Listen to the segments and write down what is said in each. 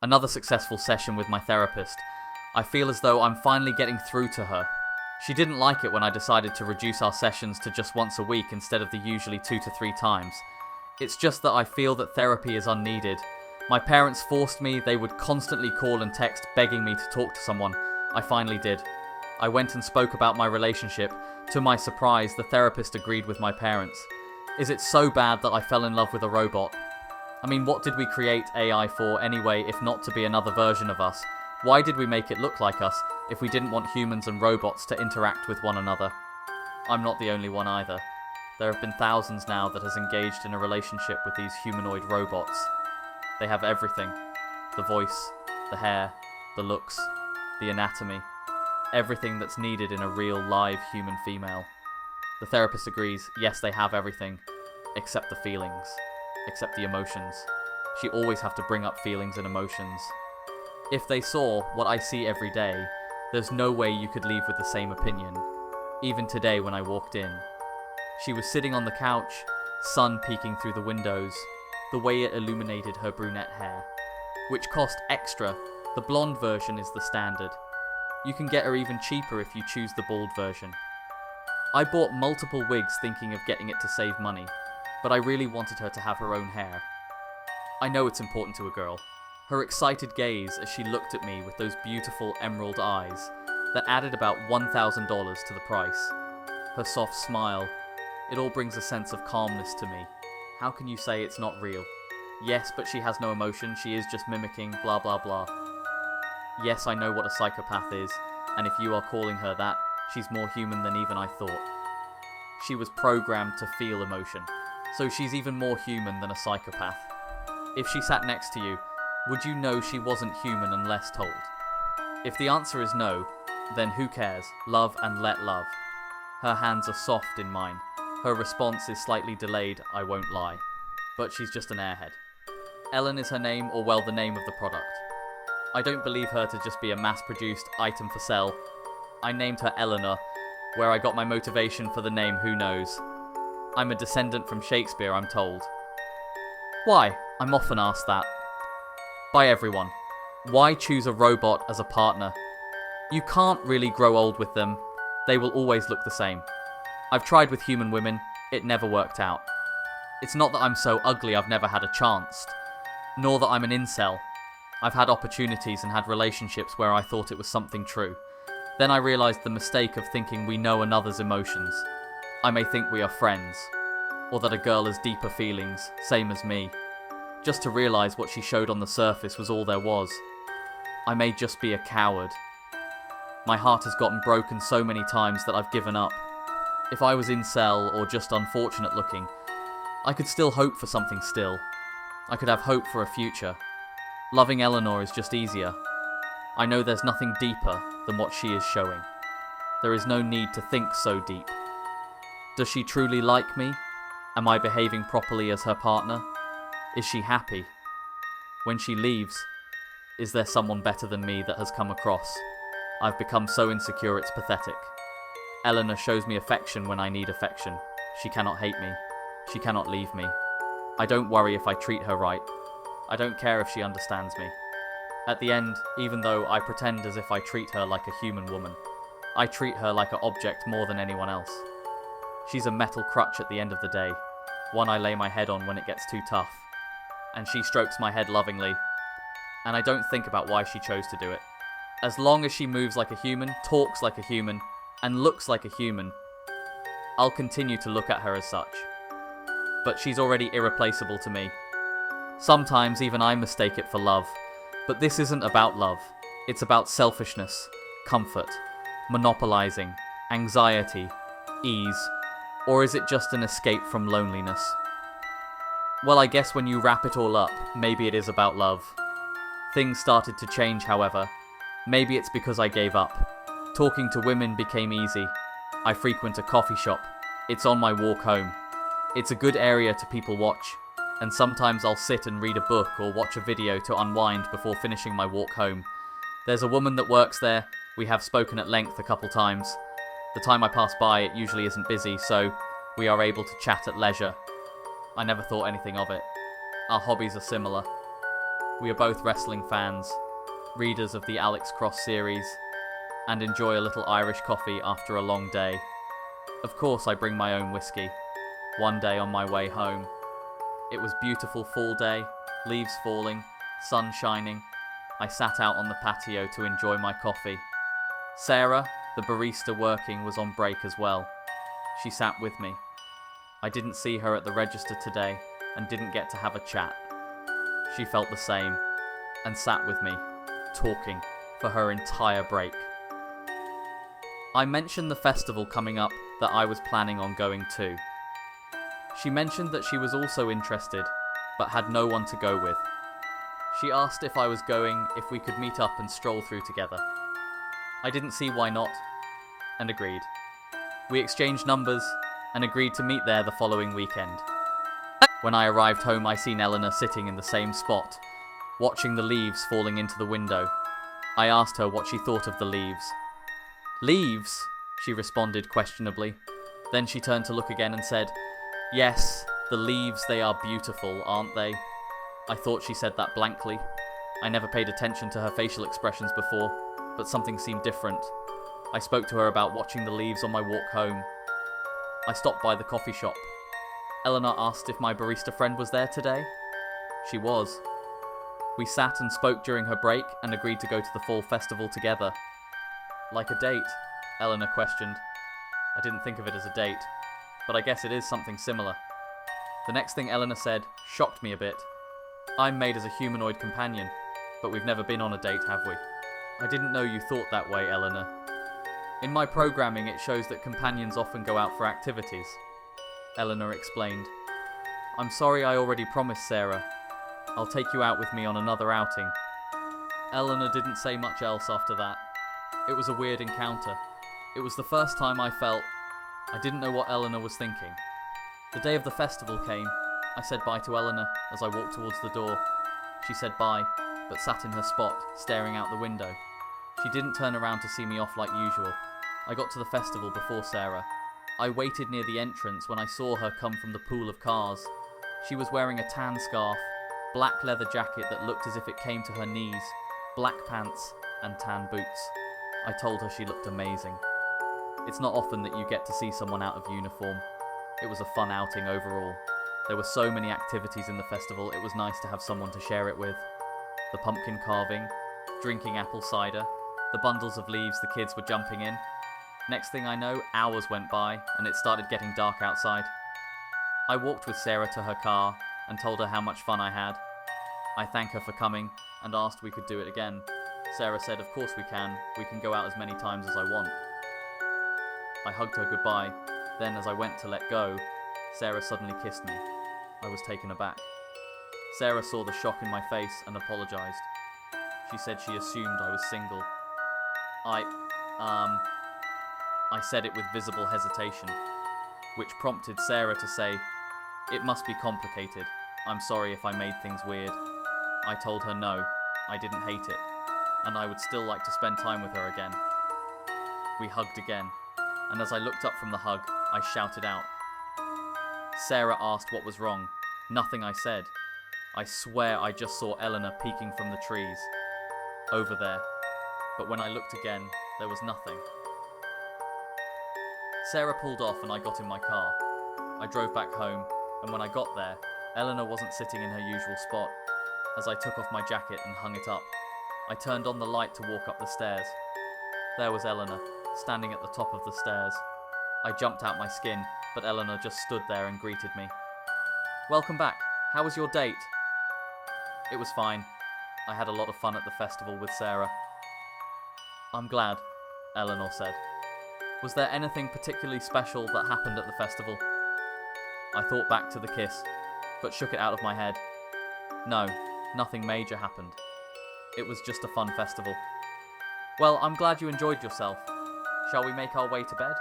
Another successful session with my therapist. I feel as though I'm finally getting through to her. She didn't like it when I decided to reduce our sessions to just once a week instead of the usually 2 to 3 times. It's just that I feel that therapy is unneeded. My parents forced me, they would constantly call and text begging me to talk to someone. I finally did. I went and spoke about my relationship. To my surprise, the therapist agreed with my parents. Is it so bad that I fell in love with a robot? I mean, what did we create AI for anyway if not to be another version of us? Why did we make it look like us if we didn't want humans and robots to interact with one another? I'm not the only one either. There have been thousands now that has engaged in a relationship with these humanoid robots. They have everything. The voice, the hair, the looks, the anatomy. Everything that's needed in a real live human female. The therapist agrees, yes, they have everything, except the feelings, except the emotions. She always have to bring up feelings and emotions. If they saw what I see every day, there's no way you could leave with the same opinion. Even today when I walked in. She was sitting on the couch, sun peeking through the windows, the way it illuminated her brunette hair, which cost extra. The blonde version is the standard. You can get her even cheaper if you choose the bald version. I bought multiple wigs thinking of getting it to save money, but I really wanted her to have her own hair. I know it's important to a girl. Her excited gaze as she looked at me with those beautiful emerald eyes that added about $1,000 to the price. Her soft smile, it all brings a sense of calmness to me. How can you say it's not real? Yes, but she has no emotion, she is just mimicking, blah blah blah. Yes, I know what a psychopath is, and if you are calling her that, she's more human than even I thought. She was programmed to feel emotion, so she's even more human than a psychopath. If she sat next to you, would you know she wasn't human unless told? If the answer is no, then who cares? Love and let love. Her hands are soft in mine. Her response is slightly delayed, I won't lie. But she's just an airhead. Ellen is her name, or well, the name of the product. I don't believe her to just be a mass-produced item for sale. I named her Eleanor. Where I got my motivation for the name, who knows? I'm a descendant from Shakespeare, I'm told. Why? I'm often asked that. By everyone. Why choose a robot as a partner? You can't really grow old with them. They will always look the same. I've tried with human women, it never worked out. It's not that I'm so ugly I've never had a chance, nor that I'm an incel. I've had opportunities and had relationships where I thought it was something true. Then I realised the mistake of thinking we know another's emotions. I may think we are friends, or that a girl has deeper feelings, same as me. Just to realise what she showed on the surface was all there was. I may just be a coward. My heart has gotten broken so many times that I've given up. If I was incel or just unfortunate looking, I could still hope for something still. I could have hope for a future. Loving Eleanor is just easier. I know there's nothing deeper than what she is showing. There is no need to think so deep. Does she truly like me? Am I behaving properly as her partner? Is she happy? When she leaves, is there someone better than me that has come across? I've become so insecure it's pathetic. Eleanor shows me affection when I need affection. She cannot hate me. She cannot leave me. I don't worry if I treat her right. I don't care if she understands me. At the end, even though I pretend as if I treat her like a human woman, I treat her like an object more than anyone else. She's a metal crutch at the end of the day, one I lay my head on when it gets too tough. And she strokes my head lovingly, and I don't think about why she chose to do it. As long as she moves like a human, talks like a human, and looks like a human, I'll continue to look at her as such. But she's already irreplaceable to me. Sometimes even I mistake it for love, but this isn't about love. It's about selfishness, comfort, monopolizing, anxiety, ease, or is it just an escape from loneliness? Well, I guess when you wrap it all up, maybe it is about love. Things started to change, however. Maybe it's because I gave up. Talking to women became easy. I frequent a coffee shop. It's on my walk home. It's a good area to people watch, and sometimes I'll sit and read a book or watch a video to unwind before finishing my walk home. There's a woman that works there. We have spoken at length a couple times. The time I pass by, it usually isn't busy, so we are able to chat at leisure. I never thought anything of it. Our hobbies are similar. We are both wrestling fans, readers of the Alex Cross series, and enjoy a little Irish coffee after a long day. Of course I bring my own whiskey. One day on my way home. It was beautiful fall day, leaves falling, sun shining. I sat out on the patio to enjoy my coffee. Sarah, the barista working, was on break as well. She sat with me. I didn't see her at the register today and didn't get to have a chat. She felt the same and sat with me, talking, for her entire break. I mentioned the festival coming up that I was planning on going to. She mentioned that she was also interested, but had no one to go with. She asked if I was going, if we could meet up and stroll through together. I didn't see why not, and agreed. We exchanged numbers and agreed to meet there the following weekend. When I arrived home, I seen Eleanor sitting in the same spot, watching the leaves falling into the window. I asked her what she thought of the leaves. "Leaves?" she responded questionably. Then she turned to look again and said, "Yes, the leaves, they are beautiful, aren't they?" I thought she said that blankly. I never paid attention to her facial expressions before, but something seemed different. I spoke to her about watching the leaves on my walk home. I stopped by the coffee shop. Eleanor asked if my barista friend was there today. She was. We sat and spoke during her break and agreed to go to the fall festival together. "Like a date?" Eleanor questioned. I didn't think of it as a date, but I guess it is something similar. The next thing Eleanor said shocked me a bit. "I'm made as a humanoid companion, but we've never been on a date, have we?" "I didn't know you thought that way, Eleanor. In my programming, it shows that companions often go out for activities," Eleanor explained. "I'm sorry I already promised Sarah. I'll take you out with me on another outing." Eleanor didn't say much else after that. It was a weird encounter. It was the first time I felt I didn't know what Eleanor was thinking. The day of the festival came. I said bye to Eleanor as I walked towards the door. She said bye, but sat in her spot, staring out the window. She didn't turn around to see me off like usual. I got to the festival before Sarah. I waited near the entrance when I saw her come from the pool of cars. She was wearing a tan scarf, black leather jacket that looked as if it came to her knees, black pants, and tan boots. I told her she looked amazing. It's not often that you get to see someone out of uniform. It was a fun outing overall. There were so many activities in the festival, it was nice to have someone to share it with. The pumpkin carving, drinking apple cider, the bundles of leaves the kids were jumping in. Next thing I know, hours went by and it started getting dark outside. I walked with Sarah to her car and told her how much fun I had. I thanked her for coming and asked we could do it again. Sarah said, "Of course we can go out as many times as I want." I hugged her goodbye. Then as I went to let go, Sarah suddenly kissed me. I was taken aback. Sarah saw the shock in my face and apologised. She said she assumed I was single. I said it with visible hesitation, which prompted Sarah to say, "It must be complicated. I'm sorry if I made things weird." I told her no, I didn't hate it, and I would still like to spend time with her again. We hugged again, and as I looked up from the hug, I shouted out. Sarah asked what was wrong. Nothing, I said. I swear I just saw Eleanor peeking from the trees. Over there. But when I looked again, there was nothing. Sarah pulled off and I got in my car. I drove back home, and when I got there, Eleanor wasn't sitting in her usual spot. As I took off my jacket and hung it up, I turned on the light to walk up the stairs. There was Eleanor, standing at the top of the stairs. I jumped out my skin, but Eleanor just stood there and greeted me. "Welcome back. How was your date?" "It was fine. I had a lot of fun at the festival with Sarah." "I'm glad," Eleanor said. "Was there anything particularly special that happened at the festival?" I thought back to the kiss, but shook it out of my head. No, nothing major happened. It was just a fun festival. "Well, I'm glad you enjoyed yourself. Shall we make our way to bed?"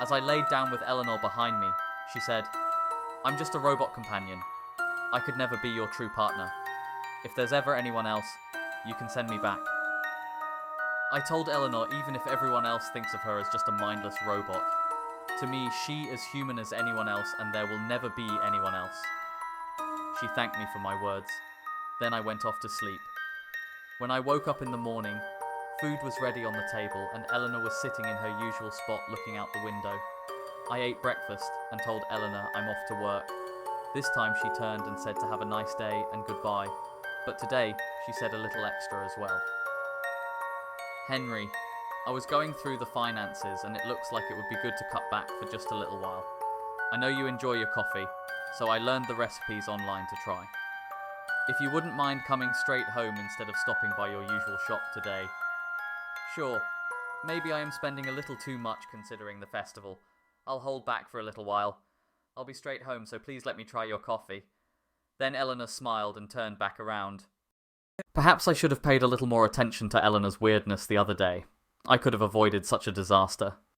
As I laid down with Eleanor behind me, she said, "I'm just a robot companion. I could never be your true partner. If there's ever anyone else, you can send me back." I told Eleanor even if everyone else thinks of her as just a mindless robot, to me she is human as anyone else and there will never be anyone else. She thanked me for my words. Then I went off to sleep. When I woke up in the morning, food was ready on the table and Eleanor was sitting in her usual spot looking out the window. I ate breakfast and told Eleanor I'm off to work. This time she turned and said to have a nice day and goodbye, but today she said a little extra as well. Henry, I was going through the finances and it looks like it would be good to cut back for just a little while. I know you enjoy your coffee, so I learned the recipes online to try. If you wouldn't mind coming straight home instead of stopping by your usual shop today. Sure, maybe I am spending a little too much considering the festival. I'll hold back for a little while. I'll be straight home, so please let me try your coffee. Then Eleanor smiled and turned back around. Perhaps I should have paid a little more attention to Eleanor's weirdness the other day. I could have avoided such a disaster.